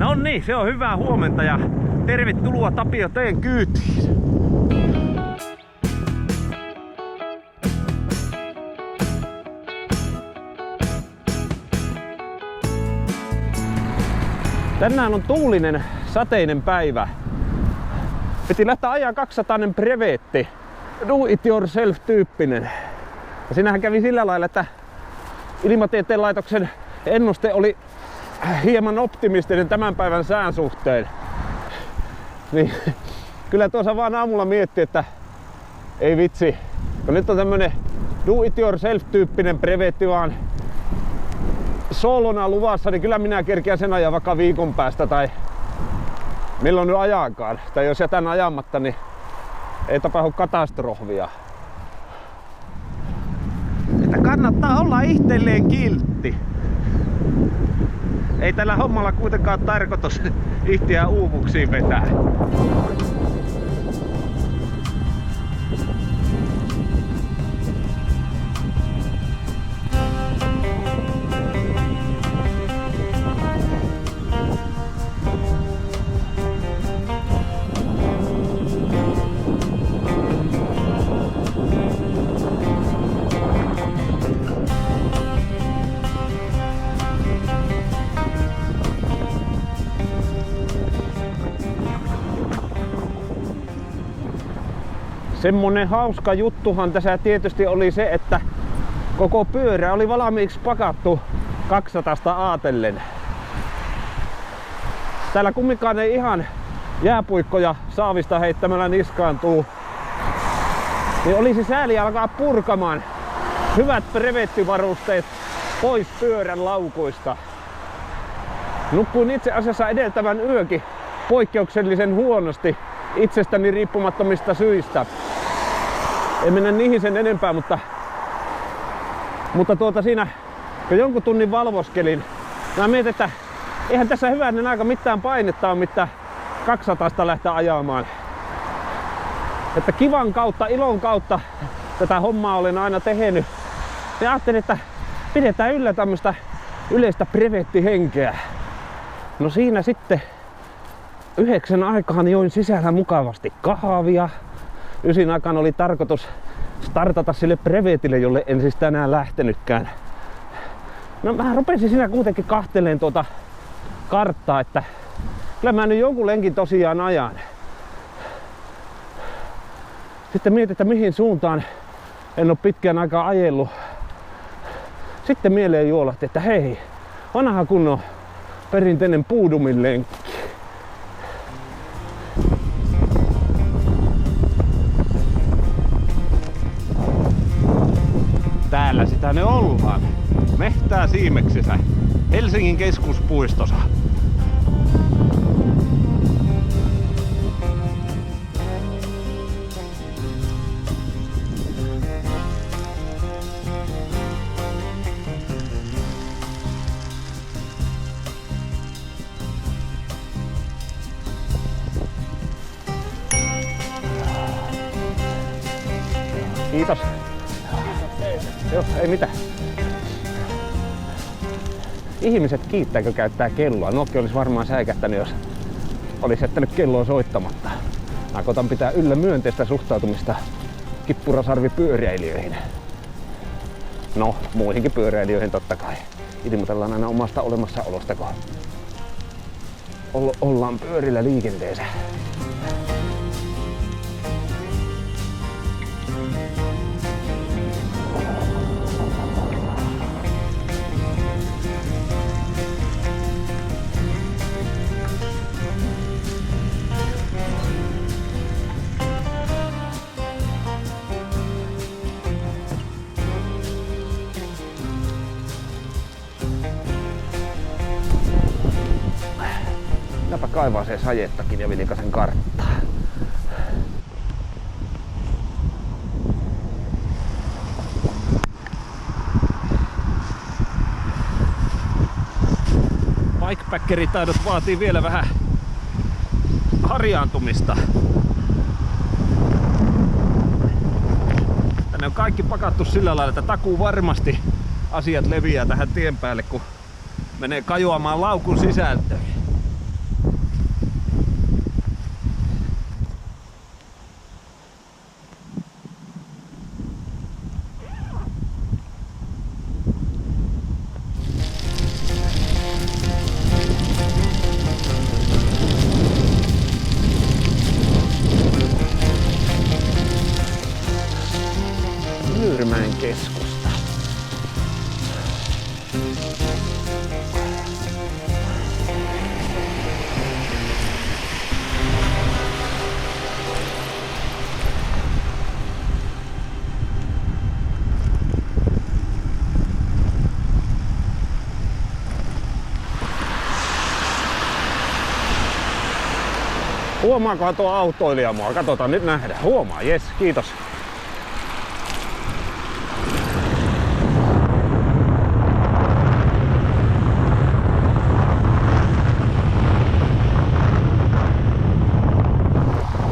No niin, se on hyvää huomenta ja tervetuloa Tapio Teen kyytiin. Tänään on tuulinen, sateinen päivä. Piti lähteä ajaa 200 brevetti. Do it yourself -tyyppinen. Ja siinähän kävi sillä lailla, että Ilmatieteen laitoksen ennuste oli hieman optimistinen tämän päivän sään suhteen. Niin kyllä tuossa vaan aamulla mietti, että ei vitsi. Kun nyt on tämmönen do it yourself -tyyppinen brevetti vaan solona luvassa, niin kyllä minä kerkeän sen ajaa vaikka viikon päästä tai milloin nyt ajaakaan. Tai jos jätän ajamatta, niin ei tapahdu katastrofia. Että kannattaa olla itselleen kiltti. Ei tällä hommalla kuitenkaan tarkoitus itseään uumuksiin vetää. Semmonen hauska juttuhan tässä tietysti oli se, että koko pyörä oli valmiiksi pakattu 200 aatellen. Täällä kumminkaan ei ihan jääpuikkoja saavista heittämällä niskaantuu. Niin olisi sääli alkaa purkamaan hyvät brevettivarusteet pois pyörän laukuista. Nukkuin itse asiassa edeltävän yökin poikkeuksellisen huonosti itsestäni riippumattomista syistä. En mennä niihin sen enempää, mutta siinä kun jonkun tunnin valvoskelin, mä mietin, että eihän tässä hyvänen aika mitään painetta ole mitään 200 lähteä ajamaan. Että kivan kautta, ilon kautta tätä hommaa olen aina tehnyt. Ja ajattelin, että pidetään yllä tämmöistä yleistä brevettihenkeä. No siinä sitten 9 aikaan join sisällä mukavasti kahvia. 9 aikaan oli tarkoitus startata sille brevetille, jolle en siis tänään lähtenytkään. No mä rupesin siinä kuitenkin kahteleen tuota karttaa, että kyllä mä nyt jonkun lenkin tosiaan ajan. Sitten mietin, että mihin suuntaan en ole pitkään aikaa ajellut. Sitten mieleen juolahti, että hei, vanha kunnon perinteinen Puudumin lenkki. Täällä sitä ne ollaan. Mehtää Siimeksissä, Helsingin keskuspuistossa. Kiitos. Joo, ei mitään. Ihmiset kiittääkö käyttää kelloa? Nokki olisi varmaan säikähtänyt, jos olisi jättänyt kelloa soittamatta. Mä koitan pitää yllä myönteistä suhtautumista kippurasarvipyöräilijöihin. No, muihinkin pyöräilijöihin totta kai. Ilmoitellaan aina omasta olemassaolosta, kun ollaan pyörillä liikenteessä. Minäpä kaivaa sen sajettakin ja vilikasen karttaa. Bikepackeritaidot vaatii vielä vähän harjaantumista. Tänne on kaikki pakattu sillä lailla, että takuu varmasti asiat leviää tähän tien päälle, kun menee kajoamaan laukun sisältöön. Huomaakohan tuo autoilija mua? Katsotaan, nyt nähdään. Huomaa, jes, kiitos.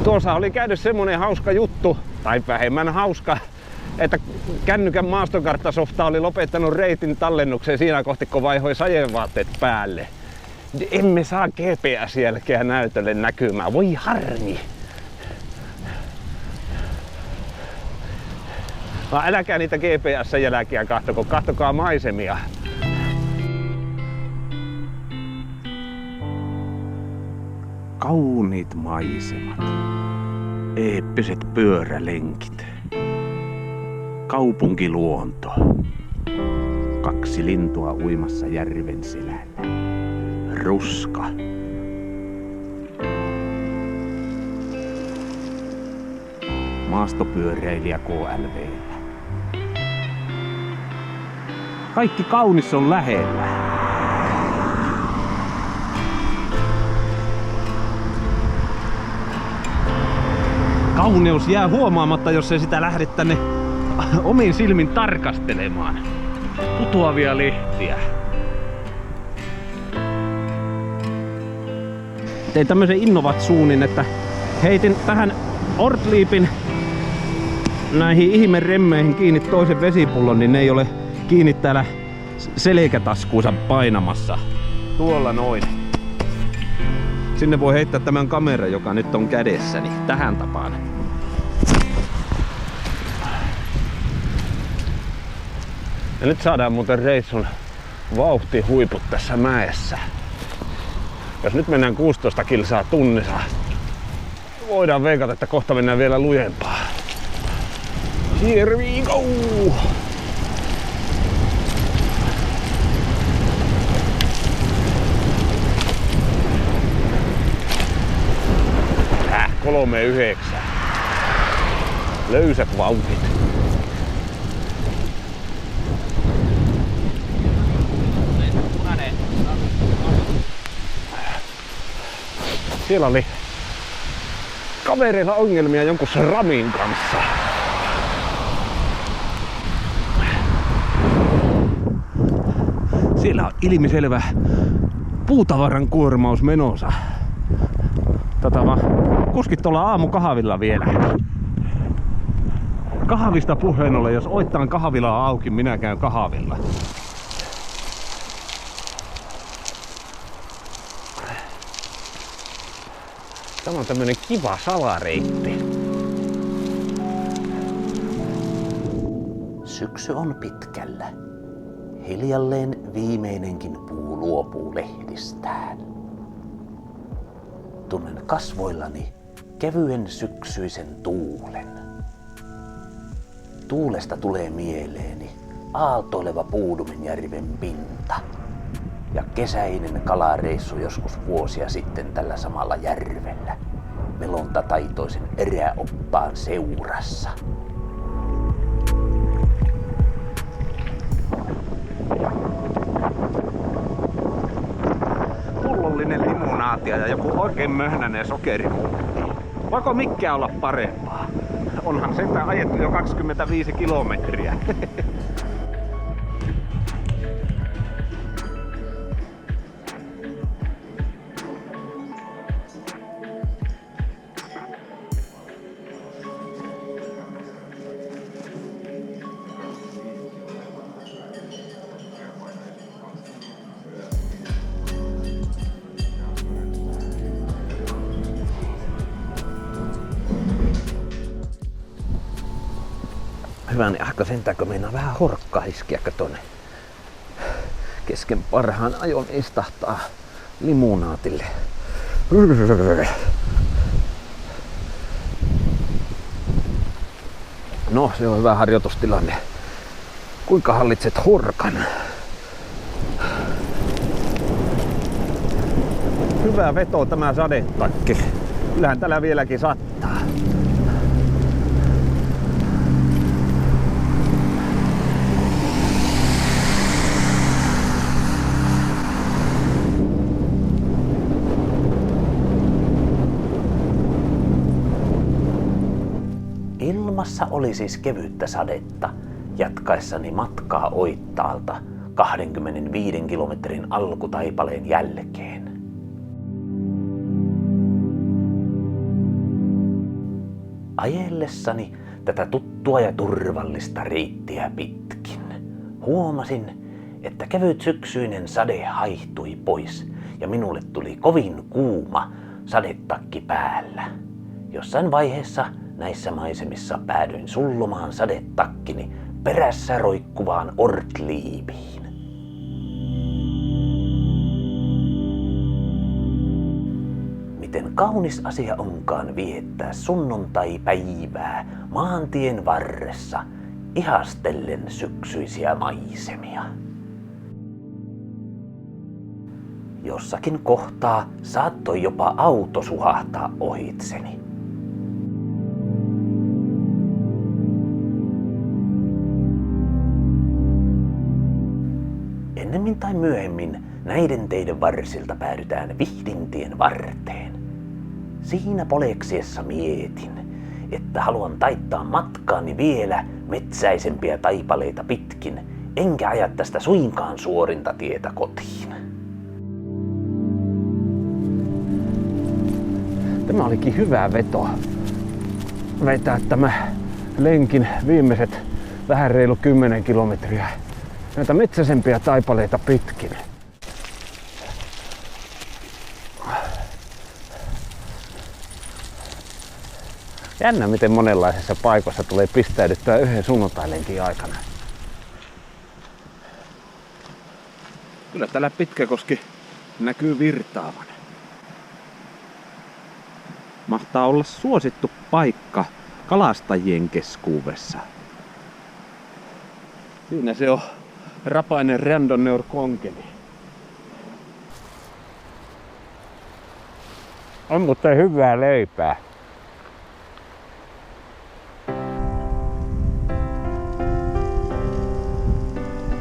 Tuossa oli käynyt semmonen hauska juttu, tai vähemmän hauska, että kännykän maastokarttasofta oli lopettanut reitin tallennuksen siinä kohti, kun vaihoi sajevaatteet päälle. Emme saa GPS-jälkeä näytölle näkymään. Voi harmi! Äläkää niitä GPS-jälkiä kahtoko, kahtokaa maisemia. Kauniit maisemat. Eeppiset pyörälenkit. Kaupunkiluonto. 2 lintua uimassa järven selällä. Ruska. Maastopyöräilijä KLV:llä. Kaikki kaunis on lähellä. Kauneus jää huomaamatta, jos ei sitä lähde tänne omin silmin tarkastelemaan. Putoavia lehtiä. Tein tämmösen innovatsuunin, että heitin tähän Ortliipin näihin ihmeremmeihin kiinni toisen vesipullon, niin ne ei ole kiinni täällä selkätaskuunsa painamassa. Tuolla noin. Sinne voi heittää tämän kameran, joka nyt on kädessäni, tähän tapaan. Ja nyt saadaan muuten reissun vauhtihuiput tässä mäessä. Jos nyt mennään 16 kilsaa tunnissa, voidaan veikata, että kohta mennään vielä lujempaa. Here we go! Tää 3,9. Löysät vauhdit. Siellä oli kavereilla ongelmia jonkun ramin kanssa. Siellä on ilmiselvä puutavaran kuormaus menossa. Kuskit ollaan aamukahvilla vielä. Kahvista puheen ollen, jos oittaan kahvilaa auki, minä käyn kahvilla. Tämä on tämmönen kiva salareitti. Syksy on pitkällä. Hiljalleen viimeinenkin puu luopuu lehdistään. Tunnen kasvoillani kevyen syksyisen tuulen. Tuulesta tulee mieleeni aaltoileva Puudumenjärven pinta ja kesäinen kalareissu joskus vuosia sitten tällä samalla järvellä melontataitoisen eräoppaan seurassa. Pullollinen limonaatia ja joku oikein möhnäinen sokerimuutti. Voiko mikään olla parempaa? Onhan sentään ajettu jo 25 kilometriä. Hyväni aika sentään, kun meinaa vähän horkkaa iskeäkö tonne kesken parhaan ajon istahtaa limunaatille. No, se on hyvä harjoitustilanne. Kuinka hallitset horkan? hyvä veto tämä sadetakki. Kyllähän täällä vieläkin sattaa. Ilmassa oli siis kevyttä sadetta jatkaessani matkaa Oittaalta 25 kilometrin alkutaipaleen jälkeen. Ajellessani tätä tuttua ja turvallista reittiä pitkin huomasin, että kevyt syksyinen sade haihtui pois ja minulle tuli kovin kuuma sadetakki päällä. Jossain vaiheessa näissä maisemissa päädyin sullomaan sadetakkini perässä roikkuvaan Ortliibiin. Miten kaunis asia onkaan viettää sunnuntai-päivää maantien varressa ihastellen syksyisiä maisemia. Jossakin kohtaa saattoi jopa auto suhahtaa ohitseni. Ennemmin tai myöhemmin näiden teiden varsilta päädytään Vihdintien varteen. Siinä poleksiessa mietin, että haluan taittaa matkaani vielä metsäisempiä taipaleita pitkin, enkä aja tästä suinkaan suorinta tietä kotiin. Tämä olikin hyvä veto. Vetää tämä lenkin viimeiset vähän reilu 10 kilometriä näitä metsäisempiä taipaleita pitkin. Jännä, miten monenlaisissa paikoissa tulee pistäydyttyä yhden sunnuntailenkin aikana. Kyllä täällä Pitkäkoski näkyy virtaavan. Mahtaa olla suosittu paikka kalastajien keskuudessa. Siinä se on rapainen Randonneur konkeli. On muuten hyvää leipää.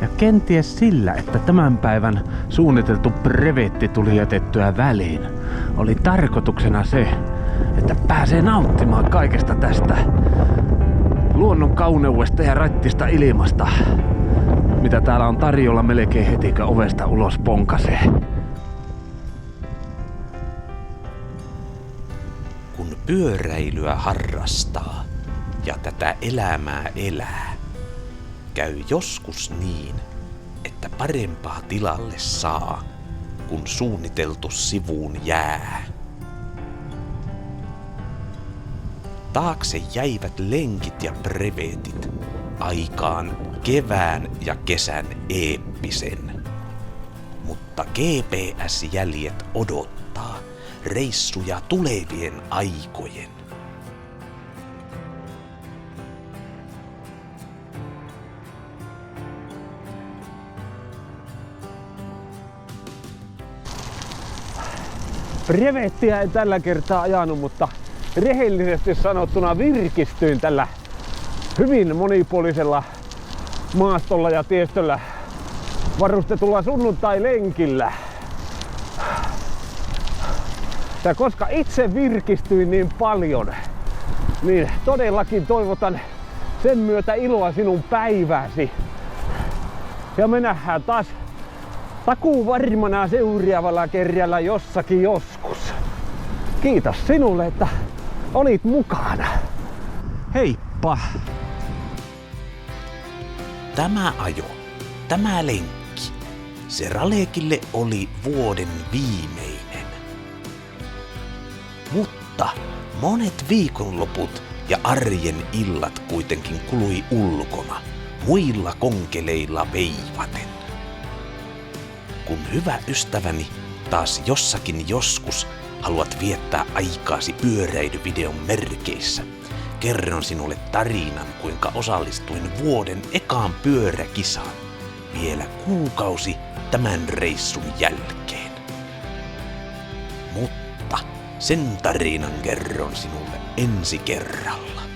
Ja kenties sillä, että tämän päivän suunniteltu brevetti tuli jätettyä väliin, oli tarkoituksena se, että pääsee nauttimaan kaikesta tästä luonnon kauneudesta ja rattista ilmasta, mitä täällä on tarjolla melkein heti, kun ovesta ulos ponkasee. Kun pyöräilyä harrastaa ja tätä elämää elää, käy joskus niin, että parempaa tilalle saa, kun suunniteltu sivuun jää. Taakse jäivät lenkit ja brevetit aikaan kevään ja kesän eeppisen. Mutta GPS-jäljet odottaa reissuja tulevien aikojen. Brevettiä en tällä kertaa ajanut, mutta rehellisesti sanottuna virkistyin tällä hyvin monipuolisella maastolla ja tiestöllä varustetulla sunnuntai-lenkillä. Ja koska itse virkistyin niin paljon, niin todellakin toivotan sen myötä iloa sinun päivääsi. Ja me nähdään taas takuu varmana seuraavalla kerralla jossakin joskus. Kiitos sinulle, että olit mukana. Heippa! Tämä ajo, tämä lenkki, se Ralekille oli vuoden viimeinen. Mutta monet viikonloput ja arjen illat kuitenkin kului ulkona, muilla konkeleilla veivaten. Kun hyvä ystäväni taas jossakin joskus haluat viettää aikaasi pyöräilyvideon merkeissä, kerron sinulle tarinan, kuinka osallistuin vuoden ekaan pyöräkisaan vielä kuukausi tämän reissun jälkeen. Mutta sen tarinan kerron sinulle ensi kerralla.